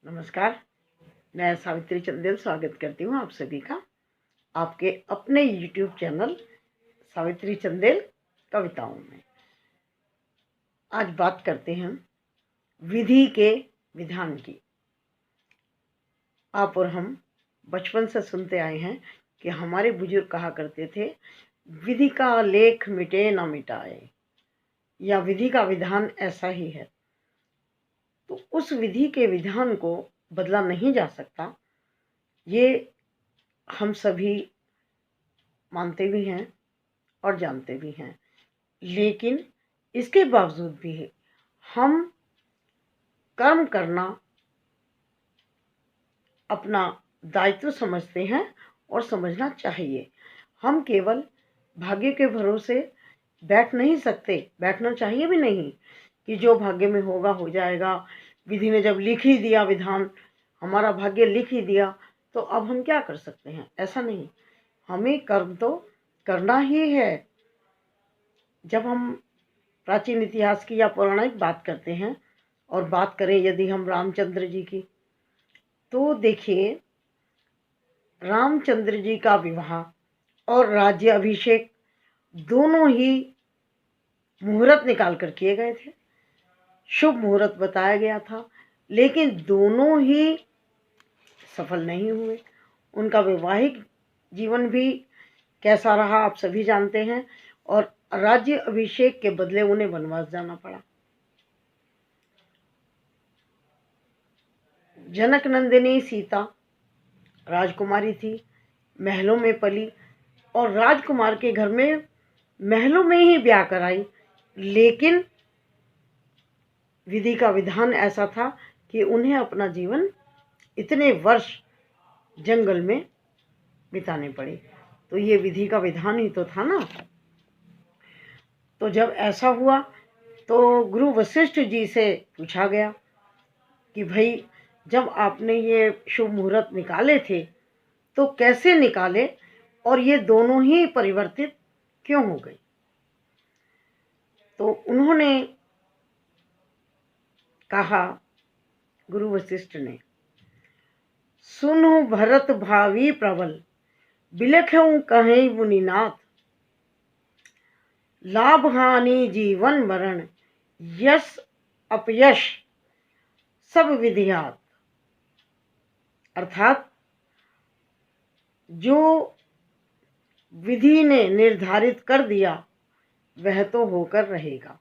नमस्कार। मैं सावित्री चंदेल स्वागत करती हूँ आप सभी का आपके अपने YouTube चैनल सावित्री चंदेल कविताओं में। आज बात करते हैं विधि के विधान की। आप और हम बचपन से सुनते आए हैं कि हमारे बुजुर्ग कहा करते थे, विधि का लेख मिटे ना मिटाए, या विधि का विधान ऐसा ही है। तो उस विधि के विधान को बदला नहीं जा सकता, ये हम सभी मानते भी हैं और जानते भी हैं। लेकिन इसके बावजूद भी हम कर्म करना अपना दायित्व समझते हैं और समझना चाहिए। हम केवल भाग्य के भरोसे बैठ नहीं सकते, बैठना चाहिए भी नहीं कि जो भाग्य में होगा हो जाएगा। विधि ने जब लिख ही दिया विधान, हमारा भाग्य लिख ही दिया, तो अब हम क्या कर सकते हैं? ऐसा नहीं, हमें कर्म तो करना ही है। जब हम प्राचीन इतिहास की या पौराणिक बात करते हैं और बात करें यदि हम रामचंद्र जी की, तो देखिए रामचंद्र जी का विवाह और राज्य अभिषेक दोनों ही मुहूर्त निकाल कर किए गए थे, शुभ मुहूर्त बताया गया था, लेकिन दोनों ही सफल नहीं हुए। उनका वैवाहिक जीवन भी कैसा रहा आप सभी जानते हैं, और राज्य अभिषेक के बदले उन्हें वनवास जाना पड़ा। जनक नंदिनी सीता राजकुमारी थी, महलों में पली और राजकुमार के घर में महलों में ही ब्याह कराई। लेकिन विधि का विधान ऐसा था कि उन्हें अपना जीवन इतने वर्ष जंगल में बिताने पड़े। तो ये विधि का विधान ही तो था ना। तो जब ऐसा हुआ तो गुरु वशिष्ठ जी से पूछा गया कि भाई, जब आपने ये शुभ मुहूर्त निकाले थे तो कैसे निकाले, और ये दोनों ही परिवर्तित क्यों हो गई? तो उन्होंने कहा, गुरु वशिष्ठ ने, सुनु भरत भावी प्रबल, बिलखऊं कहें मुनिनाथ, लाभ हानि जीवन मरण, यश अपयश सब विधियात। अर्थात जो विधि ने निर्धारित कर दिया वह तो होकर रहेगा।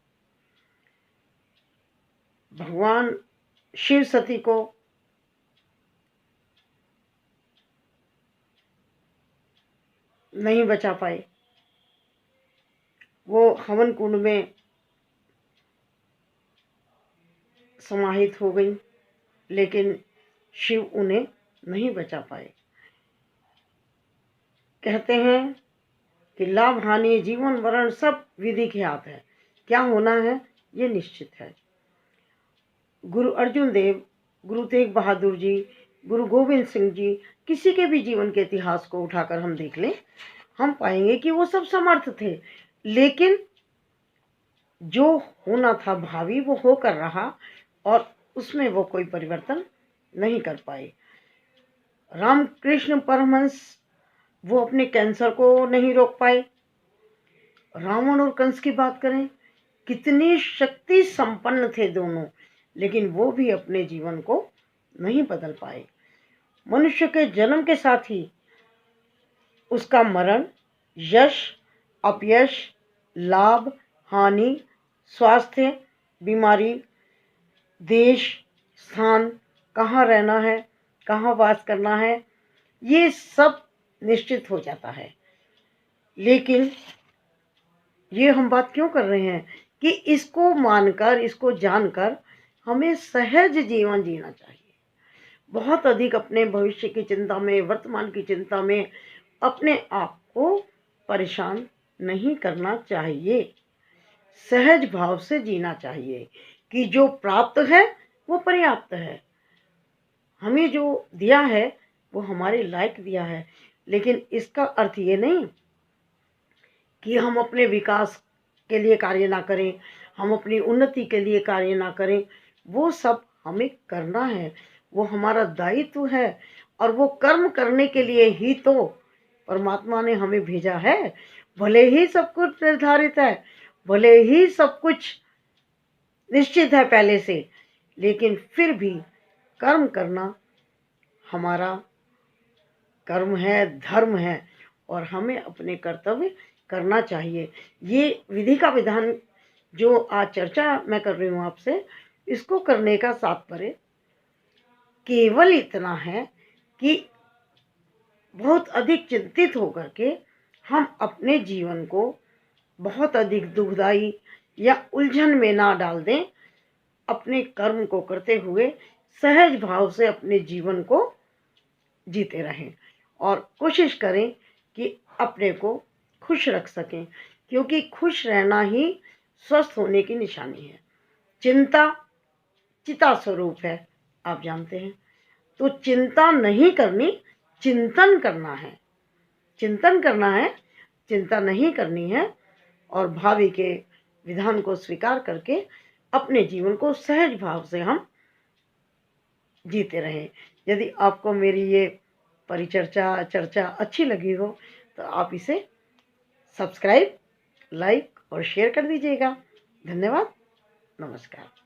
भगवान शिव सती को नहीं बचा पाए, वो हवन कुंड में समाहित हो गई, लेकिन शिव उन्हें नहीं बचा पाए। कहते हैं कि लाभ हानि जीवन मरण सब विधि के हाथ है, क्या होना है ये निश्चित है। गुरु अर्जुन देव, गुरु तेग बहादुर जी, गुरु गोविंद सिंह जी, किसी के भी जीवन के इतिहास को उठाकर हम देख लें, हम पाएंगे कि वो सब समर्थ थे, लेकिन जो होना था भावी वो होकर रहा और उसमें वो कोई परिवर्तन नहीं कर पाए। रामकृष्ण परमहंस, वो अपने कैंसर को नहीं रोक पाए। रावण और कंस की बात करें, कितनी शक्ति संपन्न थे दोनों, लेकिन वो भी अपने जीवन को नहीं बदल पाए। मनुष्य के जन्म के साथ ही उसका मरण, यश अपयश, लाभ हानि, स्वास्थ्य बीमारी, देश स्थान, कहाँ रहना है, कहाँ वास करना है, ये सब निश्चित हो जाता है। लेकिन ये हम बात क्यों कर रहे हैं कि इसको मानकर, इसको जानकर हमें सहज जीवन जीना चाहिए। बहुत अधिक अपने भविष्य की चिंता में, वर्तमान की चिंता में अपने आप को परेशान नहीं करना चाहिए। सहज भाव से जीना चाहिए कि जो प्राप्त है वो पर्याप्त है। हमें जो दिया है वो हमारे लायक दिया है, लेकिन इसका अर्थ ये नहीं कि हम अपने विकास के लिए कार्य ना करें, हम अपनी उन्नति के लिए कार्य ना करें। वो सब हमें करना है, वो हमारा दायित्व है, और वो कर्म करने के लिए ही तो परमात्मा ने हमें भेजा है। भले ही सब कुछ निर्धारित है, भले ही सब कुछ निश्चित है पहले से, लेकिन फिर भी कर्म करना हमारा कर्म है, धर्म है, और हमें अपने कर्तव्य करना चाहिए। ये विधि का विधान जो आज चर्चा मैं कर रही हूँ आपसे, इसको करने का तात्पर्य केवल इतना है कि बहुत अधिक चिंतित होकर के हम अपने जीवन को बहुत अधिक दुखदाई या उलझन में ना डाल दें। अपने कर्म को करते हुए सहज भाव से अपने जीवन को जीते रहें, और कोशिश करें कि अपने को खुश रख सकें, क्योंकि खुश रहना ही स्वस्थ होने की निशानी है। चिंता चिता स्वरूप है, आप जानते हैं। तो चिंता नहीं करनी, चिंतन करना है, चिंतन करना है, चिंता नहीं करनी है, और भावी के विधान को स्वीकार करके अपने जीवन को सहज भाव से हम जीते रहें। यदि आपको मेरी ये चर्चा अच्छी लगी हो तो आप इसे सब्सक्राइब, लाइक और शेयर कर दीजिएगा। धन्यवाद। नमस्कार।